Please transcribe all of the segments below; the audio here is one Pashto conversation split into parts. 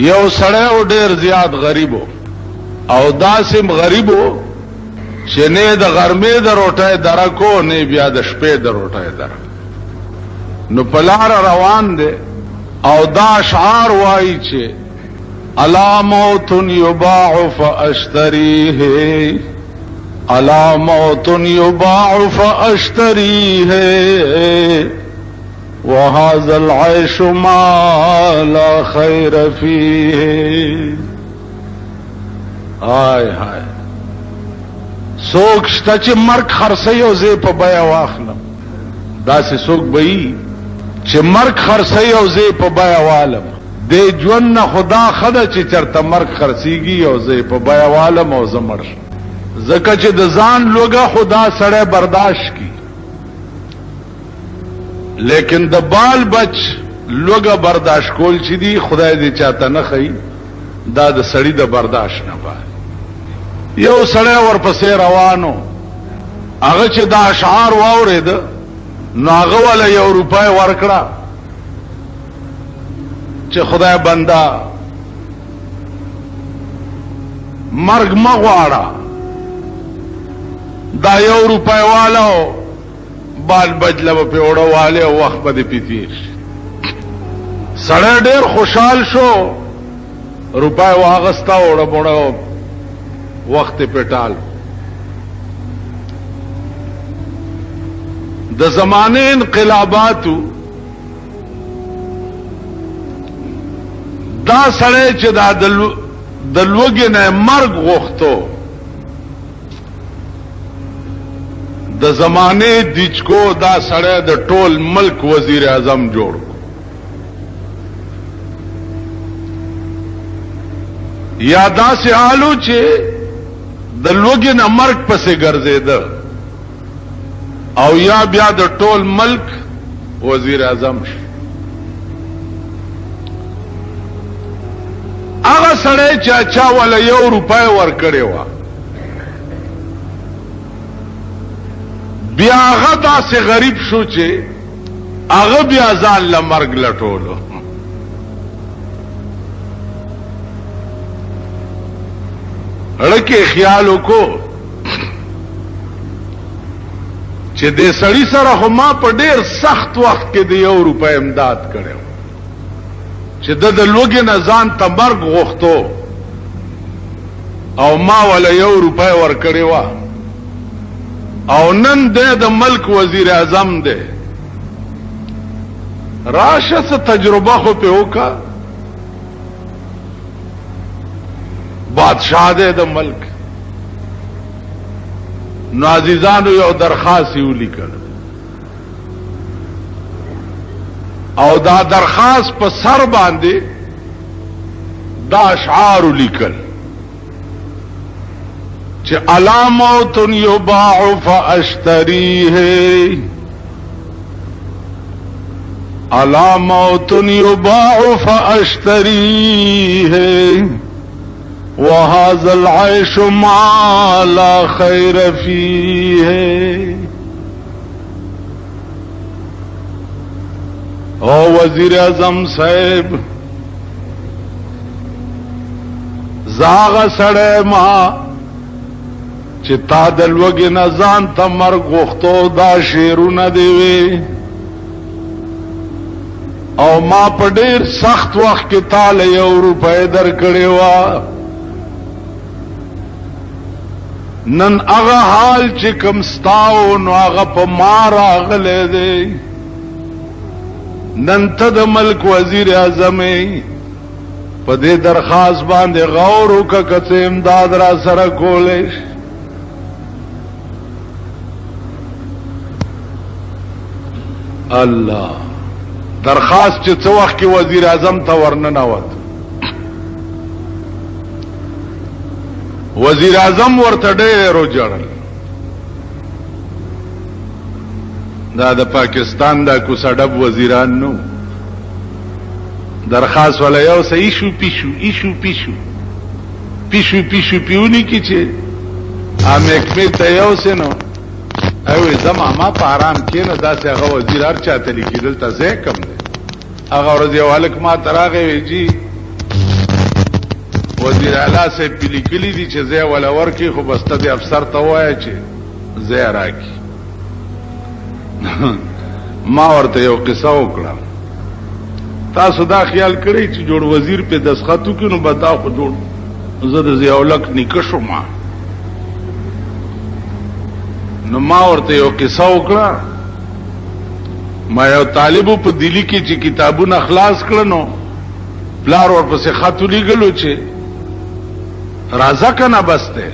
یو سړی او ډیر زیات غریبو او داسم غریبو چې نه د غرمې د روټۍ درکو نه بیا د شپې د روټۍ در نو پلار روان دي او دا اشعار وایي چې الا موت یباع فاشتریه الا موت یباع فاشتریه وهذا العيش ما لا خير فيه هاي هاي سوک شته چې مرګ خرڅي او زه په بیا واخلم داسې سوک به چې مرګ خرڅي او زه په بیا والم د ژوند نه خدا خدا چې چرته مرګ خرڅيږي او زه په بیا والم او زمړ زکه چې د ځان لوګه خدا سره برداشت کی لیکن د بال بچ لوګه برداشت کول چې دی خدای دې چاته نه خي دا د سړی د برداشت نه پای یو سړی ورپسې روانو هغه چې دا اشعار واورید نو هغه ولا یو روپای ورکړه چې خدای بندا مرګ مغواړه دا یو روپای والو بال بجله په وړو والے وخت به پیتیر سړی ډیر خوشحال شو روپای واغستا وړو وړو وخت پټال د زمانه انقلاباتو دا سړی چې دا د لوګي نه مرګ غوښتو د زمانه دیچکو دا سړی د ټول ملک وزیر اعظم جوړ یا دا سه آلو چې د لوګي نه مرګ پسې ګرځیده او یا بیا د ټول ملک وزیر اعظم شي هغه سړی چې چا ولا یو روپای ورکړی و بیا هغه داسې غریب شو چې هغه بیا ځان له مرګ لټولو لکه خیال وکړو چې دې سړی سره خو ما په ډیر سخت وخت کې د یو روپۍ امداد کړو چې د لوګي نه ځان ته مرګ غوښتو او ما ولا یو روپۍ ورکړې و او نن د ملک وزیر اعظم دی راشه څه تجربه خو په وکا بادشاہ دے د ملک نو عزیزانو یو درخواست یو لیکل او دا درخواست په سر باندې دا اشعار لیکل چې الا موت یباع فاشتریه الا موت یباع فاشتریه وهذا العيش ما لا خير فيه او وزیر اعظم صاحب زاغ سړی ما چې تا د لوګي نه ځان ته مرګ غوښتو دا شعرونه دی وی او ما په ډیر سخت وخت کې تاله یو روپۍ درکړې وه نن هغه حال چې کوم ستاو نو هغه په ما راغلی دی نن ته د ملک وزیر اعظم په دې درخواست باندې غور وکړه که څه امداد را سره کولی شي الله درخواست چې څه وخت کې وزیر اعظم ته ورننوت وزیر اعظم ورته ډېر وژړل دا د پاکستان دا کوڅډب وزیران نو درخواست ولا یو څه ایشو پیشو پیونی کی چې امکمه ته یو څه نو او زما ما په آرام کې نه داسې هغه وزیر هر چاته لیکل ته ځای کم دی هغه ورځ یو هلک ما تراغه وی جی وزیر اعلی سے پلیکلی دي چې زه ولا ورکی خو بسته د افسر ته وایي چې زه راکی. ما ورته یو قصه وکړه. تاسو دا خیال کړئ چې جوړ وزیر په دسخط وکړو نو بتا خو جوړ زه د ضیاءالحق نیکه شوم. نو ما ورته یو قصه وکړه. ما یو طالبو په دلی کې چې کتابونه خلاص کړنو پلار ورپسې خط ولیکلو چې راځه کنه بسته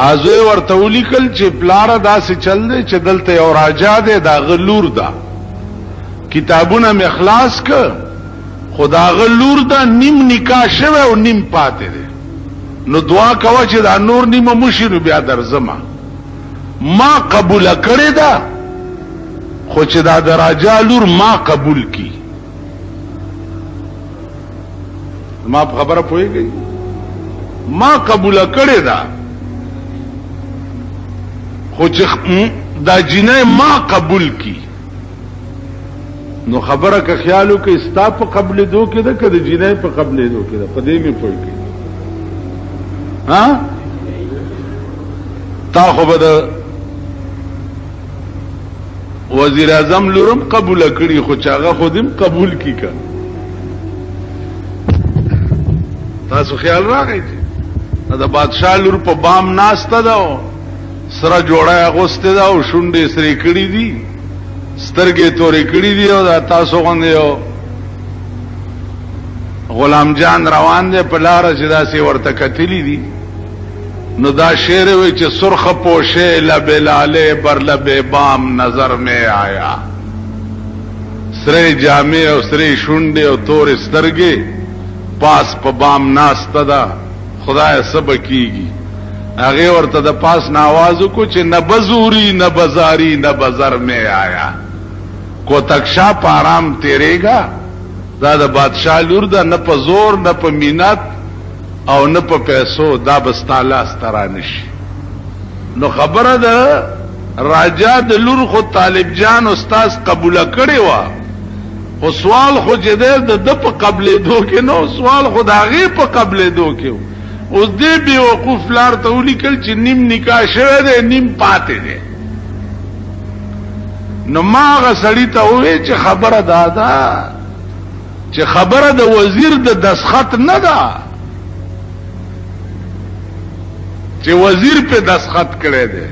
ازوی ورته ولیکل چې پلار داسې چل دی چې دلته یو راجا دی دا غلور ده کتابونه مې خلاص ک خدا غلور ده نیم نکاح شوه او نیم پاتې دی نو دعا کوه چې دا نور نیمه مشي نو بیا درځم. ما قبول کړی ده خو چې دا د راجا لور ما قبول کی. ما په خبره پوهیږئ ما قبول کړی ده خو چې دا جنې ما قبول کی نو خبره که خیالو کې استا په قبل دو کې ده که د جنې په قبل دو کې ده په دې مې پوهیږئ. ها تا خو به د وزیر اعظم لورم قبول کړي خو چاغه خودم قبول کی کا. تاسو خیال راغی چې دا بادشاہ لور په بام ناسته ده سره جوړه اغوسته ده او شونډې سری کړي دي سترګې تورې کړي دي او دا تاسو غوندې یو غلام جان روان دی په لاره چې داسې ورته کتلی دي نو دا شعر وی چې سرخ پوشے لب لالے بر لب بام نظر میں آیا سرے جامع او سرے شونډې او تور سترګې پاس په بام ناسته ده خدای سبا کیږي. هغه ورته د پاس ناواز کو چې نه بزوری نه بازاری نه بازار میں آیا کو تکشا پارام تیرے گا. دا د بادشاہ لور ده نه په زور نه په مینت او نه په پیسو دا بستاله سترانش. نو خبره ده راجا د لور خو طالب جان استاد قبول کړي وا خو سوال خو جده د په قبل دو کې نو سوال خو د هغه په قبل دو کې اوس دې به وقوف لار ته ولیکل چې نیم نکاح شوه ده نیم پاتې ده. نو ما غسړی ته وې چې خبره ده چې خبره د وزیر د دسخط نه ده چې وزیر په دسخط کړي ده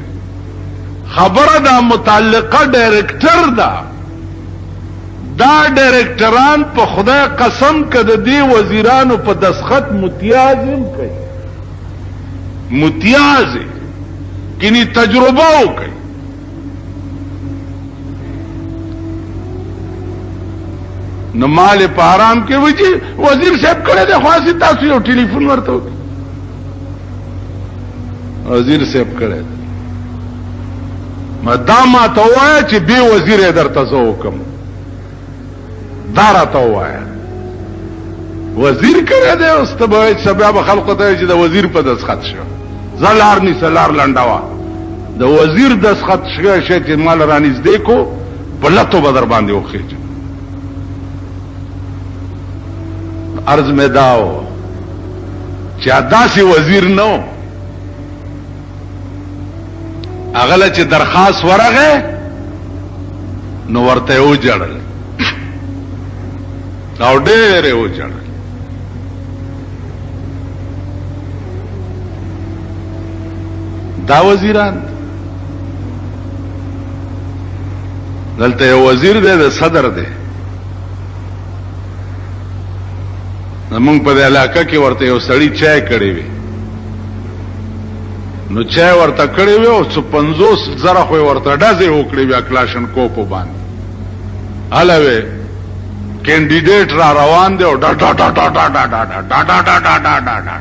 خبره د متعلقه ډایرکټر ده. دا ډایرکټران په خدای قسم کده دی وزیرانو په دسخط متیازم کوي متیاز کینی تجربه وکړي. نو مال په آرام کې وځي وزیر صاحب کړه ده خاصه تاسو یو ټلیفون ورته وکړي وزیر صاحب کړه مدا ما ته وایي چې به وزیر درته زو کوم دارا ته وایي وزیر کړه ده اوس ته به سبب خلق ته چې د وزیر په دسخط شو زلار ني سلار لنډوا د وزیر دسخط شوه شي چې مال رانیز دیکو بلته بدر باندې وخیږي. عرض میں داو چې داسې وزیر نو اغله چې درخواست ورغه نو ورته و جړل او ډېر و جړل. دا وزیران دلته یو وزیر دی د صدر دی زمونږ په علاقه کې ورته یو سړی چای کړی وي نو چای ورته کړی وي او 50,000 خو ورته ډازې وکړې وي کلاشن کوپو باندې الوی کینډیډیټ را روان دی او ډا ډا ډا ډا ډا ډا ډا ډا ډا ډا ډا ډا ډا ډا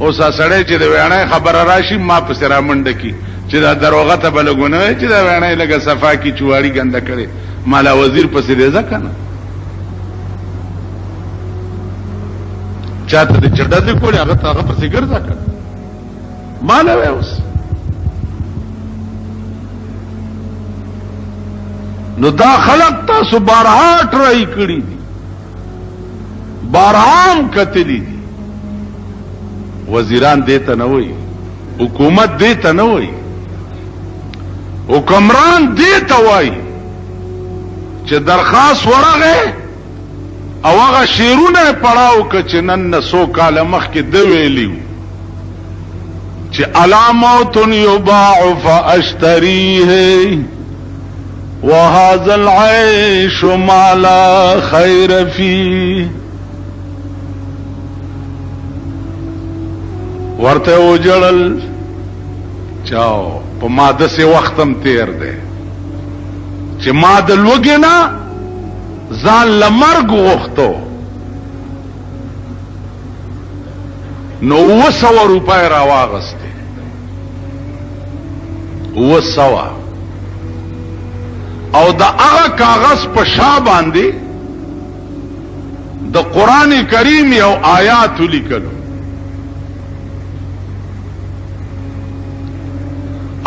اوس سړی چې د ویڼې خبره راشي ما په سره منډه کی چې دا دروغه ته بلګونه چې دا ویڼې لګه صفا کی چواری ګنده کړي مالا وزیر پسې دی ځکه نه چاته د چړډه دې کولی هغه ته هغه پسې ګرځا کړ مالا وې اوس نو دا خلق تاسو بارها ټرای کړی دي بارام کتلی دي. وزیران دیتا نه وای، حکومت دیتا نه وای، حکمران دیتا وای چې درخواست ورغه او هغه شیرونه پړاو ک چې نن نه 100 کاله مخکې د ویلیو چې علامات یباع فاشتریه وهذا العيش ما لا خير فيه. ورته وجړل چاو په ماده سي وختم تیر دی چې ما د لوګي نه ځان لمرګ وختو نو 200 روپۍ راواغسته 200 او دا هغه کاغذ په شا باندې د قران کریم یو آیات لیکلو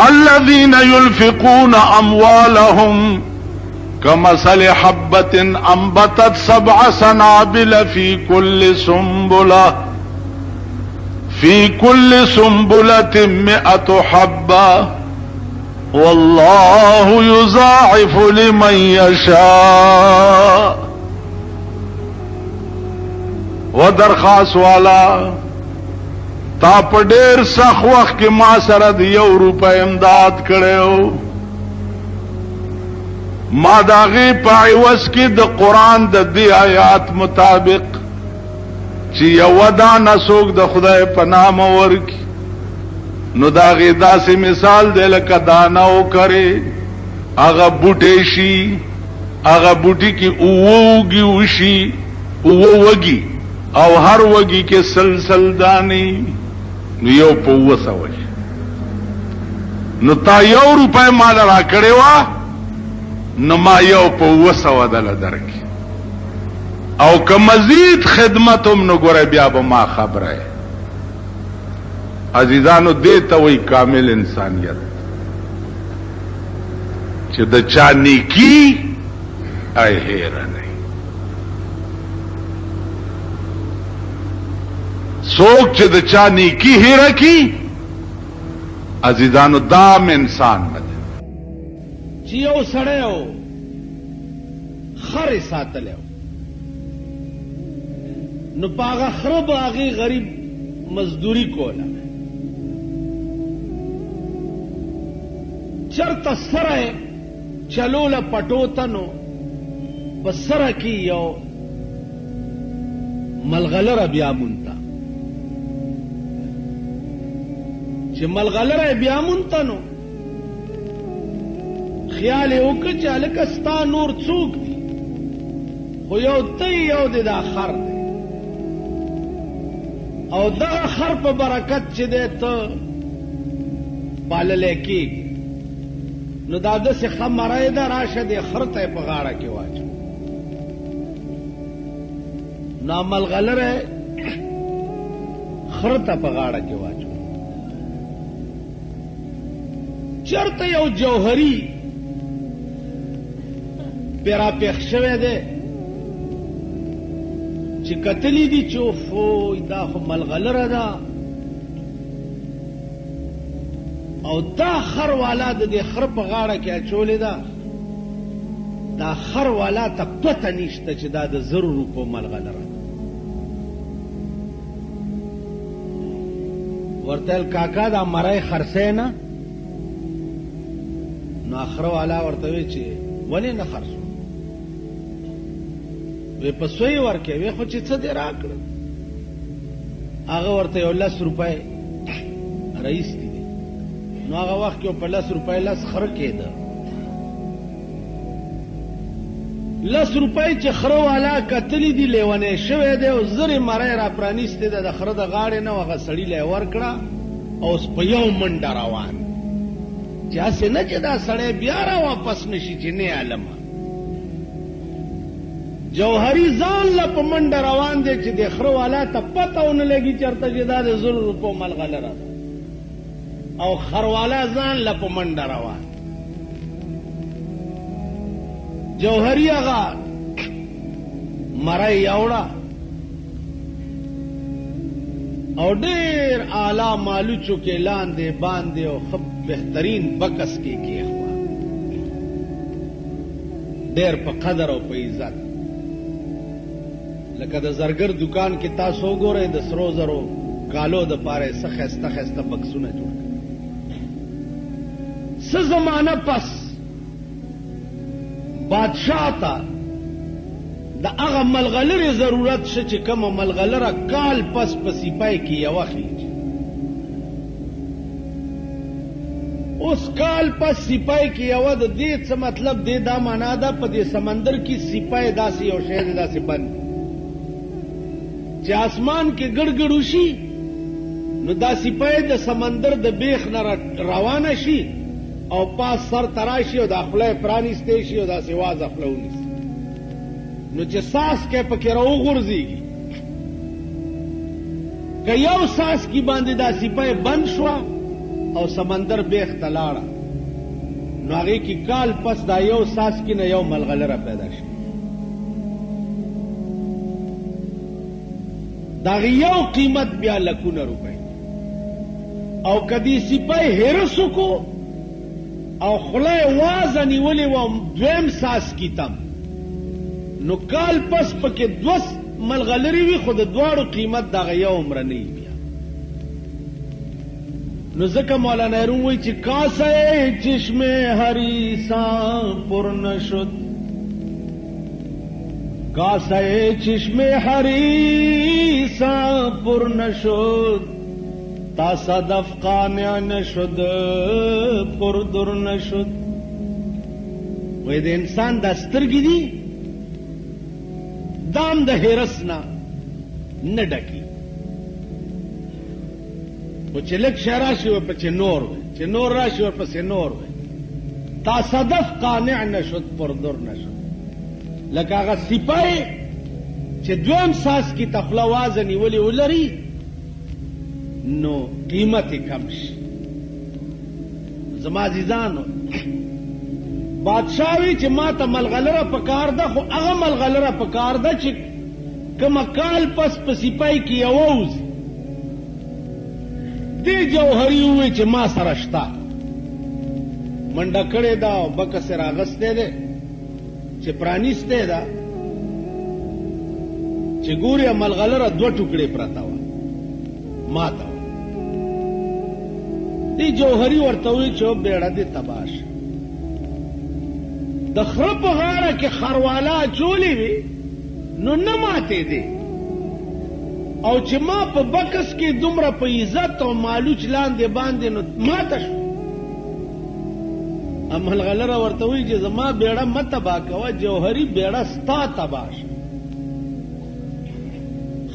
الذين ينفقون اموالهم كمثل حبة انبتت 7 سنابل في كل سنبلة 100 حبة والله يضاعف لمن يشاء. ودرخواست والا تا په ډېر سخت وخت کې ما سره د 1 روپۍ امداد کړو، ما د هغې په عوض کې د قرآن د دې آیات مطابق چې یوه دانه څوک د خدای په نامه ورکړي نو د هغې داسې مثال دی لکه دانه وکرې هغه بوټی شي، هغه بوټي کې 2 وږي وشي، 2 وږي او هر وږي کې سلسل دانې نو یو په 200 شي. نو تا 1 روپۍ مال را کړې وه نو ما یو په 200 دله درکې او که مزید خدمت هم نو ګوره بیا به ما خبره عزیزانو دیتا وی کامل انسانیت چې د چا نیکی ای هیره نه څوک چې د چا نیکی هیره کی عزیزانو دام انسان نه دی چې یو سړی و خر یې ساتلی و نو په هغه خره به هغې غریب مزدوري کوله چرته سره چلوله پټو ته نو په سره کې یو ملغلره بیا مونته چې ملغلره بیا مونته نو خیال یې وکړ چې هلکه ستا نور څوک دي خو یو ته یو دی دا خر دی او دغه خر په برکت چې دی ته پاللی کېږي نو دا داسې ښه مری ده راشه دې خر ته یې په غاړه کې واچو نو ملغلره خر ته په غاړه کې واچو چرته یو جوهري پې راپېښ شوی دی چې کتلی دي چې اوفوی دا خو ملغلره ده او دا خر والا د دې خر په غاړه کې اچولې ده دا خر والا ته پته نشته چې دا د 100 روپو ملغلره ورته ویل کاکا دا مری خرڅی نه نو خر والا ورته وی چې ولې نه خرڅو وی په سوی ورکې وی خو چې څه دې راکړه هغه ورته یو 10 روپۍ رایستی دي نو هغه وخت کې په 10 روپۍ 10 خر کېده 10 روپۍ چې خره والا کتلی دي لیونی شوی دی او زرې مری را پرانیستې ده د خره د غاړې نه هغه سړي له یې ورکړه او اوس په یو منډه روان چې هسې نه چې دا سړی بیا را واپس نشي چې نه عالمه جوهری ځان له په منډه روان دی چې د خره والا ته پته ونه لګي چېرته چې دا د 100 روپو ملغلره ده او خروالا ځان له په منډه روان جوهری هغه مری یوړه او ډیر اعلی مالوچو کې لاندې باندې او خب بهترین بکس کې کېخوا ډیر په قدر او په عزت لکه د زرګر دکان کې تاسو وګورئ د سرو زرو کالو د پاره څه ښایسته ښایسته بکسونه جوړ کړي څه زمانه پس بادشاہ ته د هغه ملغلرې ضرورت شه چې کومه ملغلره کال پس په سپای کې یوه خېږي اوس کال پس سپای کې یوه د دې څه مطلب دی دا معنا ده په دې سمندر کې سپای داسې یو شی دی داسې بند چې اسمان کې ګړګړ وشي نو دا سپای د سمندر د بیخ نه روانه شي او پاس سر تراشي او د خوله پرانیستی شي او داسې وازه خوله ونیسي نو چې ساس کې پکې راوغورځېږي که یو ساس کې باندې دا سپای بند شوه او سمندر بیخ ته لاړه نو هغې کې کال پس دا یو ساس کې نه یو ملغلره پیدا شي د هغې یو قیمت بیا لکونه روپۍ او که دې سپی هرس وکړو او خوله یې وازه نیولې وه دویم ساس کې تم نو کال پس پکې دوه ملغلرې وي خو د دواړو قیمت د هغه یو عمرنۍ بیا نو ځکه مولانا روم وایي چې کاسه چشم حریصاں پر نشد کاسه چشم حریصاں پر نشد تا صدف قانع نشد پر در نشد وایي د انسان دا سترګې دي دام د هرس نه نه ډکي خو چې لږ شی راشي ورپسې نور وی چې نور راشي ورپسې نور وی تا صدف قانع نشد پر در نشد لکه هغه سپی چې دویم ساس کې تخله وازه نیولې ولري نو قیمت یې کم شي زما عزیزانو بادشاہ وی چې ما ته ملغلره پکار ده خو هغه ملغلره پکار ده چې کومه کال پس په سپای کې یوه وځي دې جوهري ووایي چې ما سره شته منډه کړې ده او بکس یې راغستی دی چې پرانیستی ده چې ګورې ملغلره دوه ټوکړې پرته وه ماته وه دې جوهري ورته ووایي چې بیړه دې تباه شه د خره په غاړه کې خرواله اچولې وي نو نه ماتې دی او چې ما په بکس کې دومره په عزت او مالوچ لاندې باندې نو ماته شو ملغلره ورته وایي چې زما بیړه مه تباه کوه جوهري بیړه ستا تباه شه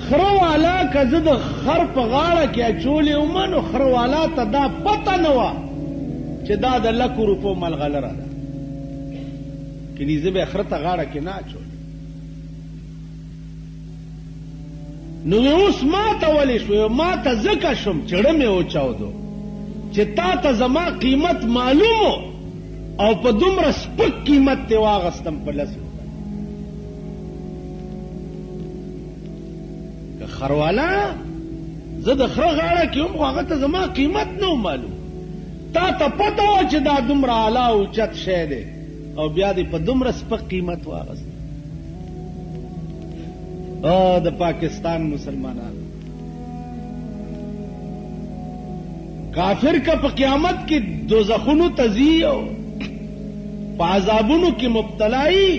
خره والا که زه د خر په غاړه کې اچولې ومه نو خره والا ته دا پته نه وه چې دا د لکو روپو ملغلره ده کنی زه به خره ته غاړه کې نه اچول نو اوس ما ته ولې شوې ما ته ځکه شوم چړه مې وچاودو چې تا ته زما قیمت معلوم او په دومره سپک قیمت ته واغستم په لس که خرواله زه د خره غاړه کې هم خو هغه ته زما قیمت نه معلوم تا ته پته وه چې دا دومره اعلی اوچت شی دی او بیا دې په دومره سپک قیمت واغست د پاکستان مسلمانانو کافر کا په قیامت کې دوزخونو ته ځي او په عذابونو کې مبتلایي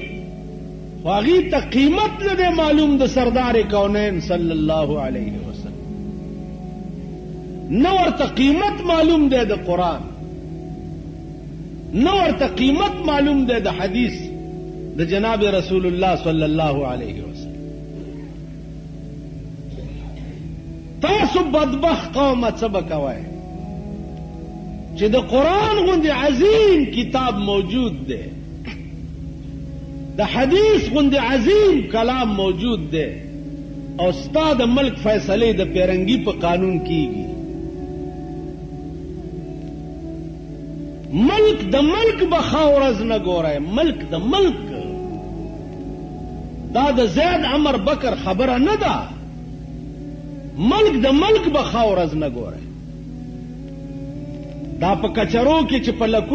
خو هغې ته قیمت نه دی معلوم د سردار کونین صلی الله علیه وسلم نه ورته قیمت معلوم دی د قرآن نو ورته قیمت معلوم دی د حدیث د جناب رسول الله صلی الله علیه وسلم تاسو بدبخت قومه څه به کوئ چې د قرآن غوندې عظیم کتاب موجود دی د حدیث غوندې عظیم کلام موجود دی او ستا د ملک فیصلې د پیرنګي په قانون کیږي ملک د ملک به خاورز نه ګورئ ملک د ملک دا د زید عمر بکر خبره نه ده ملک د ملک به ښه ورځ نه ګوره. دا په کچرو کې چې په لکو